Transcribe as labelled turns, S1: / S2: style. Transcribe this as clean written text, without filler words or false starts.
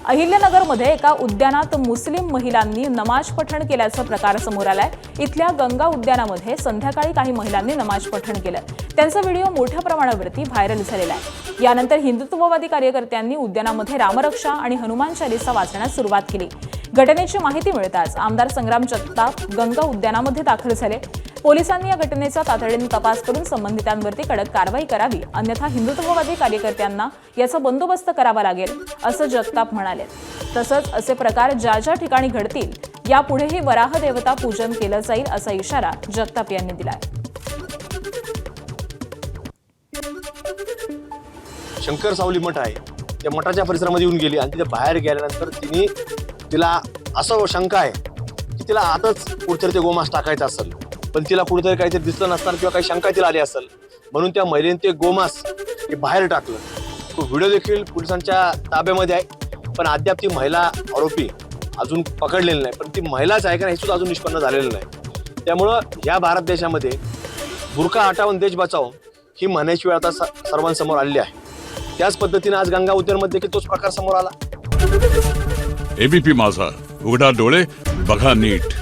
S1: अहिल्यानगरमध्ये एका उद्यानात मुस्लिम महिलांनी नमाज पठण केल्याचा प्रकार समोर आलाय। इथल्या गंगा उद्यानामध्ये संध्याकाळी काही महिलांनी नमाज पठण केलं। त्यांचा व्हिडिओ मोठ्या प्रमाणावरती व्हायरल झालेला आहे। यानंतर हिंदुत्ववादी कार्यकर्त्यांनी उद्यानामध्ये रामरक्षा आणि हनुमान चालीसा वाचण्यास सुरुवात केली। घटनेची माहिती मिळताच आमदार संग्राम जगताप गंगा उद्यानामध्ये दाखल झाले। पोलिसांनी या घटनेचा तातडीने तपास करून संबंधितांवरती कडक कारवाई करावी, अन्यथा हिंदुत्ववादी कार्यकर्त्यांना याचा बंदोबस्त करावा लागेल, असं जगताप म्हणाले। तसंच असे प्रकार ज्या ज्या ठिकाणी घडतील यापुढेही वराह देवता पूजन केलं जाईल, असा इशारा जगताप यांनी दिलाय।
S2: शंकर सावली मठ आहे, त्या मठाच्या परिसरामध्ये येऊन गेली आणि तिथे बाहेर गेल्यानंतर तिला असं शंका आहे की तिला आताच कुठेतरी ते गोमांस टाकायचं असेल, पण तिला कुठेतरी काहीतरी दिसलं नसताना किंवा काही शंका तिला आली असेल, म्हणून त्या महिलेने ते गोमांस हे बाहेर टाकलं। तो व्हिडिओ देखील पोलिसांच्या ताब्यामध्ये आहे, पण अद्याप ती महिला आरोपी अजून पकडलेली नाही, पण ती महिलाच आहे का हे सुद्धा अजून निष्पन्न झालेलं नाही। त्यामुळं या भारत देशामध्ये बुरखा हटाओ देश बचाओ ही म्हणायची वेळ आता सर्वांसमोर आलेली आहे। त्याच पद्धतीने आज गंगा उद्यानामध्ये देखील तोच प्रकार समोर आला।
S3: एबीपी माझा, उघडा डोळे बघा नीट।